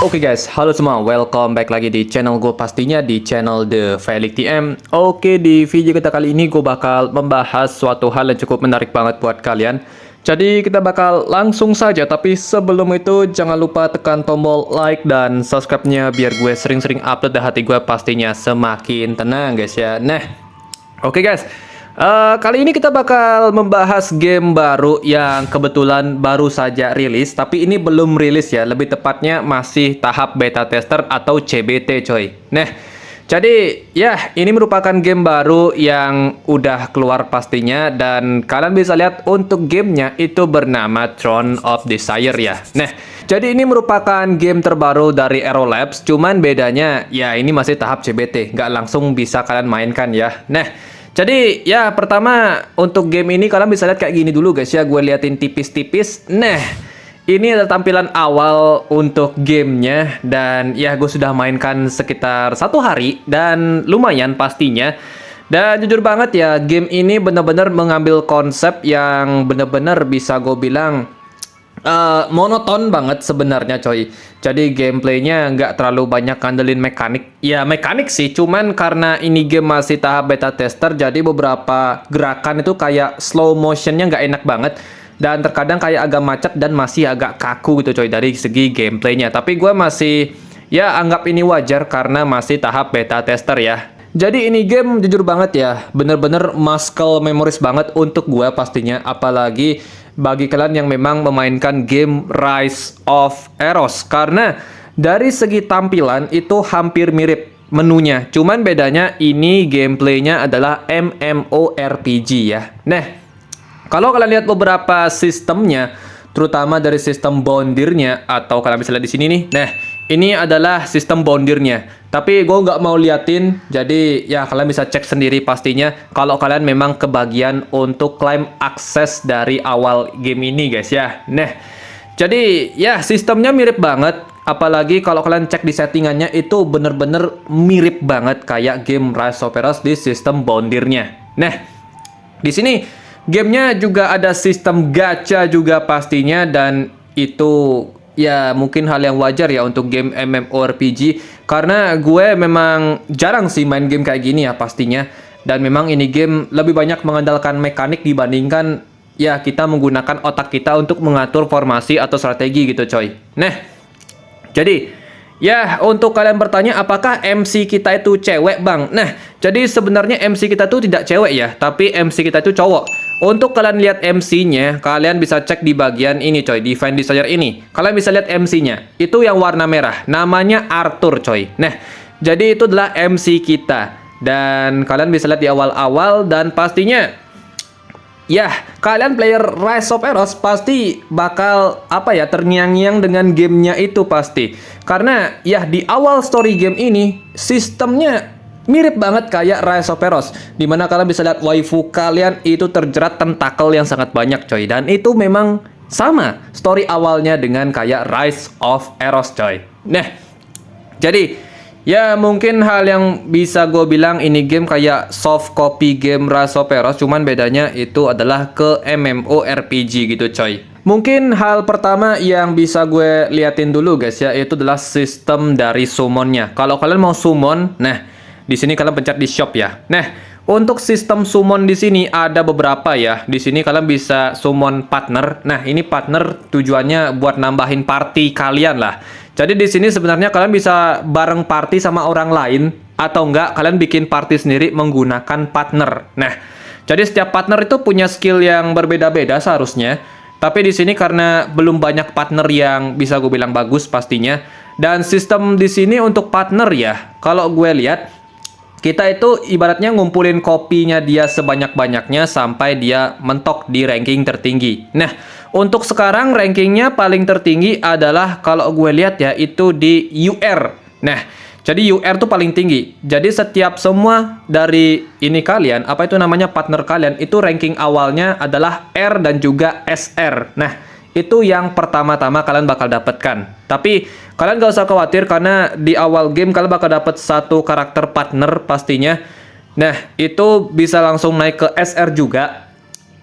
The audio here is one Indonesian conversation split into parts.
Oke guys, halo semua, welcome back lagi di channel gue, pastinya di channel The Felix TM. Oke, di video kita kali ini gue bakal membahas suatu hal yang cukup menarik banget buat kalian. Jadi kita bakal langsung saja, tapi sebelum itu jangan lupa tekan tombol like dan subscribe-nya biar gue sering-sering upload dan hati gue pastinya semakin tenang guys ya. Nah, oke guys. Kali ini kita bakal membahas game baru yang kebetulan baru saja rilis, tapi ini belum rilis ya, lebih tepatnya masih tahap beta tester atau CBT coy. Nah, jadi ya ini merupakan game baru yang udah keluar pastinya, dan kalian bisa lihat untuk gamenya itu bernama Throne of Desire ya. Nah, jadi ini merupakan game terbaru dari Aero Labs, cuman bedanya ya ini masih tahap CBT, nggak langsung bisa kalian mainkan ya. Nah, jadi ya pertama untuk game ini kalian bisa lihat kayak gini dulu guys ya, gue liatin tipis-tipis. Nah, ini adalah tampilan awal untuk gamenya, dan ya gue sudah mainkan sekitar 1 hari dan lumayan pastinya. Dan jujur banget ya, game ini benar-benar mengambil konsep yang benar-benar bisa gue bilang monoton banget sebenarnya coy. Jadi gameplaynya nggak terlalu banyak ngandelin mekanik. Ya mekanik sih, cuman karena ini game masih tahap beta tester, jadi beberapa gerakan itu kayak slow motionnya nggak enak banget, dan terkadang kayak agak macet dan masih agak kaku gitu coy dari segi gameplaynya. Tapi gue masih ya anggap ini wajar karena masih tahap beta tester ya. Jadi ini game jujur banget ya, bener-bener muscle memories banget untuk gue pastinya, apalagi bagi kalian yang memang memainkan game Rise of Eros, karena dari segi tampilan itu hampir mirip menunya, cuman bedanya ini gameplaynya adalah MMORPG ya. Nah, kalau kalian lihat beberapa sistemnya, terutama dari sistem bondirnya, atau kalian bisa lihat di sini nih. Nah, ini adalah sistem bondirnya. Tapi gue nggak mau liatin, jadi ya kalian bisa cek sendiri pastinya kalau kalian memang kebagian untuk klaim akses dari awal game ini guys ya. Nah, jadi ya sistemnya mirip banget. Apalagi kalau kalian cek di settingannya itu bener-bener mirip banget kayak game Rise of Eros di sistem bondirnya. Nah, di sini gamenya juga ada sistem gacha juga pastinya, dan itu ya mungkin hal yang wajar ya untuk game MMORPG, karena gue memang jarang sih main game kayak gini ya pastinya, dan memang ini game lebih banyak mengandalkan mekanik dibandingkan ya kita menggunakan otak kita untuk mengatur formasi atau strategi gitu coy. Nah, jadi ya, untuk kalian bertanya apakah MC kita itu cewek bang? Nah, jadi sebenarnya MC kita tuh tidak cewek ya, tapi MC kita itu cowok. Untuk kalian lihat MC-nya, kalian bisa cek di bagian ini coy, di Find Desire ini. Kalian bisa lihat MC-nya, itu yang warna merah, namanya Arthur coy. Nah, jadi itu adalah MC kita. Dan kalian bisa lihat di awal-awal, dan pastinya ya, kalian player Rise of Eros pasti bakal apa ya, terngiang-ngiang dengan gamenya itu pasti. Karena ya di awal story game ini sistemnya mirip banget kayak Rise of Eros, dimana kalian bisa lihat waifu kalian itu terjerat tentakel yang sangat banyak coy. Dan itu memang sama story awalnya dengan kayak Rise of Eros coy. Nah, jadi ya mungkin hal yang bisa gue bilang ini game kayak soft copy game Rise of Eros, cuman bedanya itu adalah ke MMORPG gitu coy. Mungkin hal pertama yang bisa gue liatin dulu guys ya, itu adalah sistem dari summonnya. Kalau kalian mau summon, nah di sini kalian pencet di shop ya. Nah, untuk sistem summon di sini ada beberapa ya. Di sini kalian bisa summon partner. Nah, ini partner tujuannya buat nambahin party kalian lah. Jadi di sini sebenarnya kalian bisa bareng party sama orang lain, atau enggak kalian bikin party sendiri menggunakan partner. Nah, jadi setiap partner itu punya skill yang berbeda-beda seharusnya. Tapi di sini karena belum banyak partner yang bisa gue bilang bagus pastinya. Dan sistem di sini untuk partner ya, kalau gue lihat kita itu ibaratnya ngumpulin kopinya dia sebanyak-banyaknya sampai dia mentok di ranking tertinggi. Nah, untuk sekarang rankingnya paling tertinggi adalah kalau gue lihat ya itu di UR. Nah, jadi UR tuh paling tinggi. Jadi setiap semua dari ini kalian, apa itu namanya, partner kalian, itu ranking awalnya adalah R dan juga SR. Nah, itu yang pertama-tama kalian bakal dapatkan. Tapi kalian gak usah khawatir, karena di awal game kalian bakal dapat satu karakter partner pastinya. Nah, itu bisa langsung naik ke SR juga.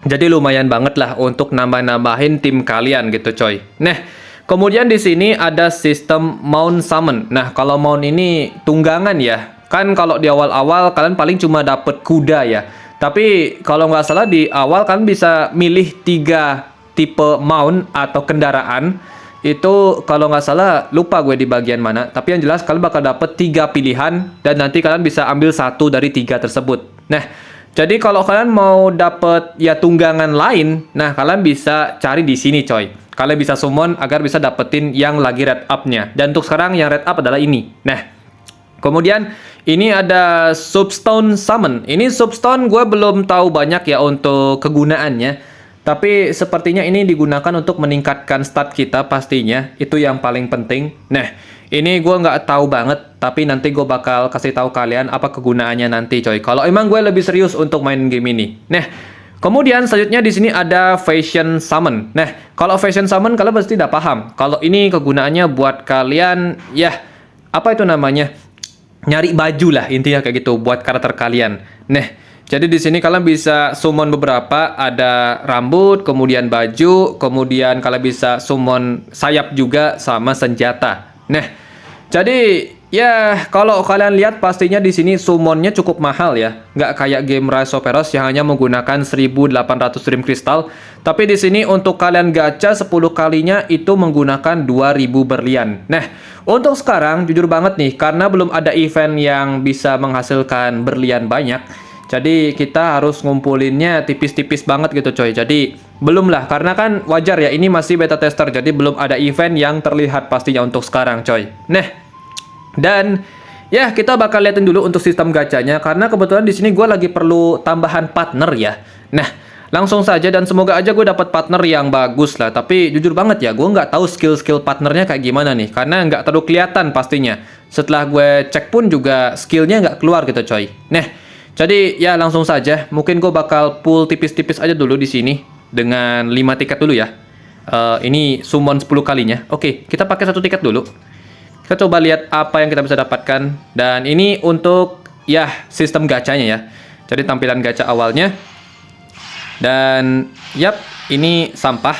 Jadi lumayan banget lah untuk nambah-nambahin tim kalian gitu coy. Nah, kemudian di sini ada sistem mount summon. Nah, kalau mount ini tunggangan ya. Kan kalau di awal-awal kalian paling cuma dapet kuda ya. Tapi kalau nggak salah di awal kan bisa milih 3 tipe mount atau kendaraan. Itu kalau nggak salah lupa gue di bagian mana. Tapi yang jelas kalian bakal dapet 3 pilihan dan nanti kalian bisa ambil satu dari 3 tersebut. Nah, jadi kalau kalian mau dapet ya tunggangan lain, nah kalian bisa cari di sini coy. Kalian bisa summon agar bisa dapetin yang lagi red up-nya. Dan untuk sekarang yang red up adalah ini. Nah, kemudian ini ada Substone Summon. Ini Substone gue belum tahu banyak ya untuk kegunaannya. Tapi sepertinya ini digunakan untuk meningkatkan stat kita pastinya. Itu yang paling penting. Nah, ini gue nggak tahu banget. Tapi nanti gue bakal kasih tahu kalian apa kegunaannya nanti coy. Kalau emang gue lebih serius untuk main game ini. Nah, kemudian selanjutnya di sini ada Fashion Summon. Nah, kalau Fashion Summon kalian pasti udah paham. Kalau ini kegunaannya buat kalian, ya, apa itu namanya? Nyari baju lah intinya kayak gitu buat karakter kalian. Nah, jadi di sini kalian bisa summon beberapa, ada rambut, kemudian baju, kemudian kalian bisa summon sayap juga sama senjata. Nah, jadi ya kalau kalian lihat pastinya di sini summonnya cukup mahal ya. Nggak kayak game Rise of Heroes yang hanya menggunakan 1.800 Dream Crystal. Tapi di sini untuk kalian gacha 10 kalinya itu menggunakan 2.000 berlian. Nah, untuk sekarang jujur banget nih karena belum ada event yang bisa menghasilkan berlian banyak. Jadi kita harus ngumpulinnya tipis-tipis banget gitu coy. Jadi belum lah karena kan wajar ya ini masih beta tester. Jadi belum ada event yang terlihat pastinya untuk sekarang coy. Nah, dan ya kita bakal liatin dulu untuk sistem gacanya karena kebetulan di sini gue lagi perlu tambahan partner ya. Nah, langsung saja dan semoga aja gue dapat partner yang bagus lah. Tapi jujur banget ya, gue nggak tahu skill-skill partnernya kayak gimana nih karena nggak terlalu kelihatan pastinya. Setelah gue cek pun juga skillnya nggak keluar gitu coy. Nah, jadi ya langsung saja. Mungkin gue bakal pull tipis-tipis aja dulu di sini dengan 5 tiket dulu ya. Ini summon 10 kalinya. Oke, kita pakai 1 tiket dulu. Kita coba lihat apa yang kita bisa dapatkan. Dan ini untuk ya sistem gacanya ya. Jadi tampilan gacha awalnya. Dan yap, ini sampah.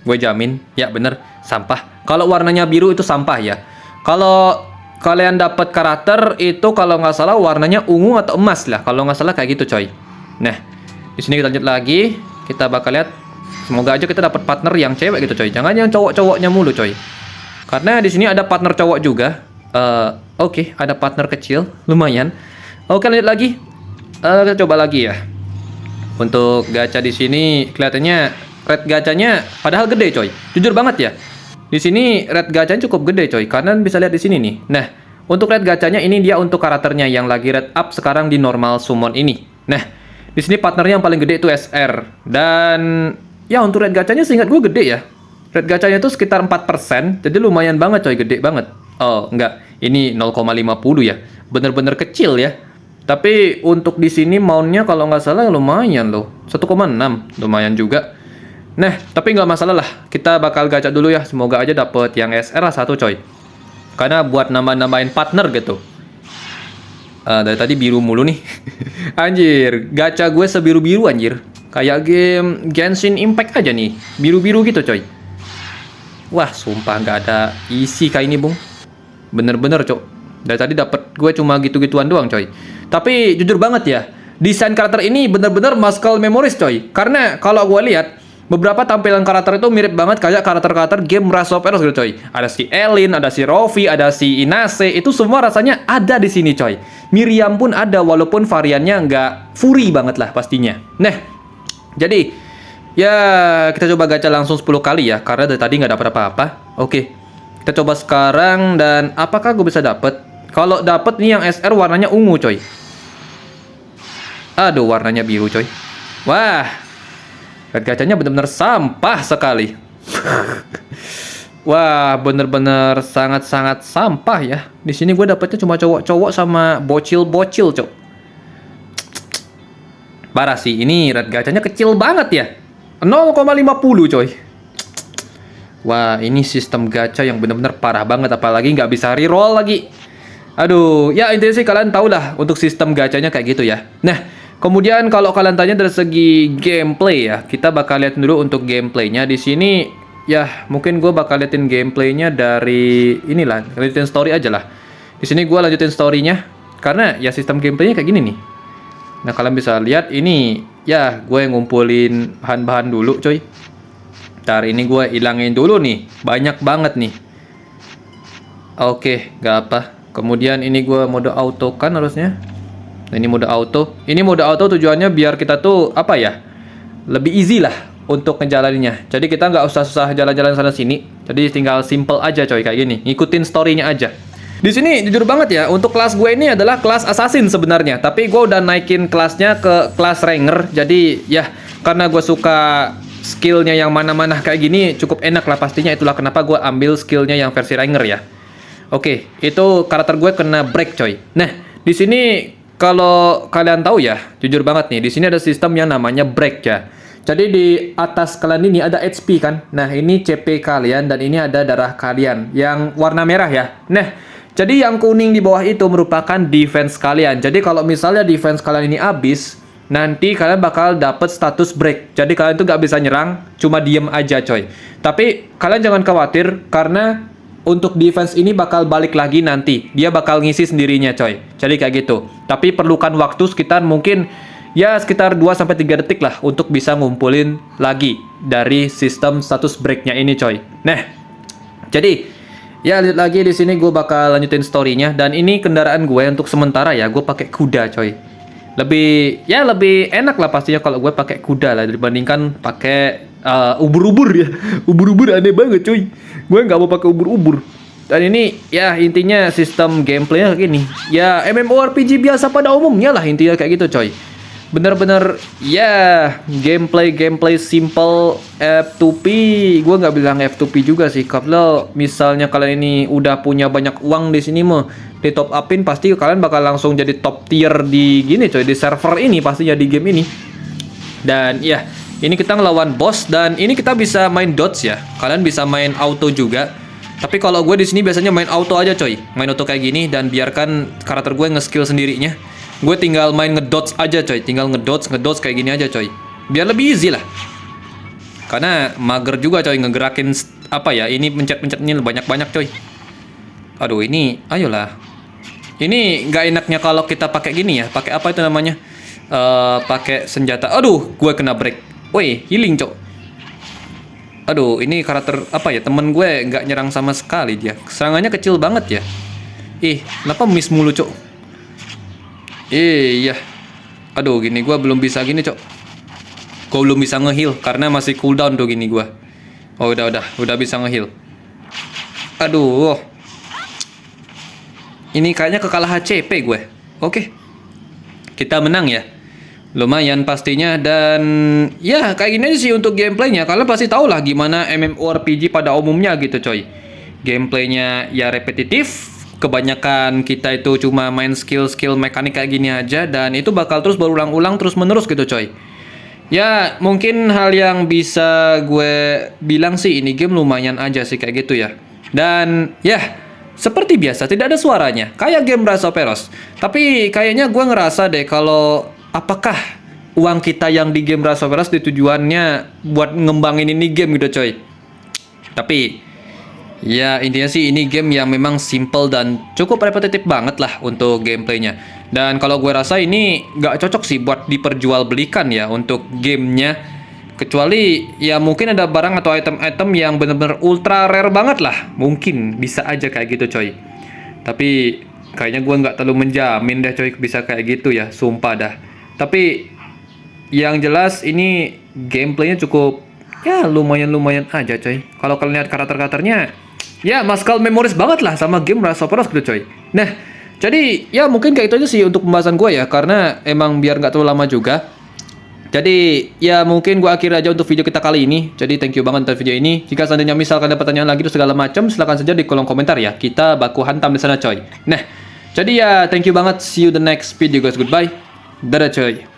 Gue jamin. Ya bener, sampah. Kalau warnanya biru itu sampah ya. Kalau kalian dapat karakter itu kalau nggak salah warnanya ungu atau emas lah. Kalau nggak salah kayak gitu coy. Nah, di sini kita lanjut lagi. Kita bakal lihat. Semoga aja kita dapat partner yang cewek gitu coy. Jangan yang cowok-cowoknya mulu coy. Karena di sini ada partner cowok juga. Oke, ada partner kecil, lumayan. Oke, lanjut lagi. Kita coba lagi ya. Untuk gacha di sini kelihatannya red gacanya padahal gede coy. Jujur banget ya. Di sini red gacanya cukup gede coy. Kalian bisa lihat di sini nih. Nah, untuk red gacanya ini dia untuk karakternya yang lagi red up sekarang di normal summon ini. Nah, di sini partnernya yang paling gede itu SR. Dan ya untuk red gacanya seingat gue gede ya. Red gacanya itu sekitar 4%, jadi lumayan banget coy, gede banget. Oh, enggak. Ini 0,50 ya. Bener-bener kecil ya. Tapi untuk di sini mountnya kalau nggak salah lumayan loh. 1,6, lumayan juga. Nah, tapi nggak masalah lah. Kita bakal gacha dulu ya. Semoga aja dapet yang SR satu coy. Karena buat nambah-nambahin partner gitu. Dari tadi biru mulu nih. Anjir, gacha gue sebiru-biru anjir. Kayak game Genshin Impact aja nih. Biru-biru gitu coy. Wah, sumpah nggak ada isi kayak ini, Bung. Bener-bener, Cok. Dari tadi dapat gue cuma gitu-gituan doang, coy. Tapi jujur banget ya, desain karakter ini bener-bener muscle memories, coy. Karena kalau gue lihat beberapa tampilan karakter itu mirip banget kayak karakter-karakter game Rise of Heroes gitu, coy. Ada si Elin, ada si Rofi, ada si Inase, itu semua rasanya ada di sini, coy. Miriam pun ada walaupun variannya nggak fury banget lah pastinya. Nah, jadi ya, kita coba gacha langsung 10 kali ya, karena dari tadi nggak dapat apa-apa. Oke, kita coba sekarang dan apakah gue bisa dapet? Kalau dapet nih yang SR warnanya ungu, coy. Aduh, warnanya biru, coy. Wah, red gacanya bener-bener sampah sekali. Wah, bener-bener sangat-sangat sampah ya. Di sini gue dapetnya cuma cowok-cowok sama bocil-bocil, cok. Parah sih, ini red gacanya kecil banget ya. 0,50 coy. Wah, ini sistem gacha yang bener-bener parah banget. Apalagi nggak bisa reroll lagi. Aduh, ya intinya sih kalian tau lah untuk sistem gachanya kayak gitu ya. Nah, kemudian kalau kalian tanya dari segi gameplay ya, kita bakal lihat dulu untuk gameplaynya di sini. ya mungkin gue bakal liatin gameplaynya dari inilah, lanjutin story aja lah. Di sini gue lanjutin storynya karena ya sistem gameplaynya kayak gini nih. Nah kalian bisa lihat ini ya gue ngumpulin bahan-bahan dulu coy. Ntar ini gue ilangin dulu nih, banyak banget nih. Oke, gak apa. Kemudian ini gue mode auto kan harusnya. Nah, ini mode auto. Ini mode auto tujuannya biar kita tuh apa ya? Lebih easy lah untuk ngejalaninnya. Jadi kita nggak usah susah jalan-jalan sana sini. Jadi tinggal simple aja coy kayak gini. Ngikutin story-nya aja. Di sini jujur banget ya, untuk kelas gue ini adalah kelas assassin sebenarnya. Tapi gue udah naikin kelasnya ke kelas ranger. Jadi ya karena gue suka skillnya yang mana-mana kayak gini cukup enak lah pastinya. Itulah kenapa gue ambil skillnya yang versi ranger ya. Oke, itu karakter gue kena break coy. Nah, di sini kalau kalian tahu ya, jujur banget nih, di sini ada sistem yang namanya break ya. Jadi di atas kalian ini ada HP kan. Nah, ini CP kalian dan ini ada darah kalian yang warna merah ya. Nah, jadi yang kuning di bawah itu merupakan defense kalian. Jadi kalau misalnya defense kalian ini habis, nanti kalian bakal dapet status break. Jadi kalian tuh nggak bisa nyerang, cuma diem aja coy. Tapi kalian jangan khawatir karena untuk defense ini bakal balik lagi nanti. Dia bakal ngisi sendirinya coy. Jadi kayak gitu. Tapi perlukan waktu sekitar mungkin ya sekitar 2-3 detik lah untuk bisa ngumpulin lagi dari sistem status breaknya ini coy. Nah, jadi ya lihat lagi di sini gue bakal lanjutin story-nya dan ini kendaraan gue untuk sementara ya gue pakai kuda coy. Lebih enak lah pastinya kalau gue pakai kuda lah dibandingkan pakai ubur-ubur ya. Ubur-ubur aneh banget cuy. Gue nggak mau pakai ubur-ubur. Dan ini ya intinya sistem gameplaynya kayak gini. Ya MMORPG biasa pada umumnya lah intinya kayak gitu coy. Bener-bener ya gameplay simple F2P. Gue nggak bilang F2P juga sih. Kalau misalnya kalian ini udah punya banyak uang di sini mah di top upin pasti kalian bakal langsung jadi top tier di gini coy, di server ini pastinya di game ini. Dan ya ini kita ngelawan boss dan ini kita bisa main dodge ya. Kalian bisa main auto juga. Tapi kalau gue di sini biasanya main auto aja coy. Main auto kayak gini dan biarkan karakter gue nge-skill sendirinya. Gue tinggal main ngedodge aja coy. Tinggal ngedodge kayak gini aja coy. Biar lebih easy lah. Karena mager juga coy ngegerakin apa ya? Ini pencet-pencet ini banyak-banyak coy. Aduh ini ayolah. Ini nggak enaknya kalau kita pakai gini ya. Pakai apa itu namanya? Pakai senjata. Aduh, gue kena break. Woi, healing cok. Aduh, ini karakter apa ya? Temen gue nggak nyerang sama sekali dia. Serangannya kecil banget ya. Kenapa miss mulu cok? Iya. Aduh, gini gue belum bisa gini cok. Gue belum bisa nge-heal karena masih cooldown tuh gini gue. Oh udah bisa nge-heal. Aduh. Ini kayaknya kekalahan CP gue. Oke. Kita menang ya. Lumayan pastinya dan ya kayak gini aja sih untuk gameplaynya. Kalian pasti tahu lah gimana MMORPG pada umumnya gitu coy. Gameplaynya ya repetitif. Kebanyakan kita itu cuma main skill mekanik kayak gini aja dan itu bakal terus berulang-ulang terus menerus gitu coy. Ya mungkin hal yang bisa gue bilang sih ini game lumayan aja sih kayak gitu ya. Dan ya seperti biasa tidak ada suaranya kayak game Rise of Peros. Tapi kayaknya gue ngerasa deh kalau apakah uang kita yang di game Rise of Peros tujuannya buat ngembangin ini game gitu coy. Tapi ya intinya sih ini game yang memang simple dan cukup repetitif banget lah untuk gameplaynya. Dan kalau gue rasa ini nggak cocok sih buat diperjualbelikan ya untuk gamenya. Kecuali ya mungkin ada barang atau item-item yang bener-bener ultra rare banget lah. Mungkin bisa aja kayak gitu coy. Tapi kayaknya gue nggak terlalu menjamin deh coy bisa kayak gitu ya. Sumpah dah. Tapi yang jelas ini gameplaynya cukup ya lumayan aja coy. Kalau kalian lihat karakter-karakternya ya muscle memories banget lah sama game Rise of Peros gitu coy. Nah jadi ya mungkin kayak itu aja sih untuk pembahasan gue ya. Karena emang biar nggak terlalu lama juga. Jadi ya mungkin gue akhiri aja untuk video kita kali ini. Jadi thank you banget untuk video ini. Jika seandainya misalkan ada pertanyaan lagi atau segala macam, silahkan saja di kolom komentar ya. Kita baku hantam di sana coy. Nah, jadi ya thank you banget. See you the next video guys. Goodbye. Dadah coy.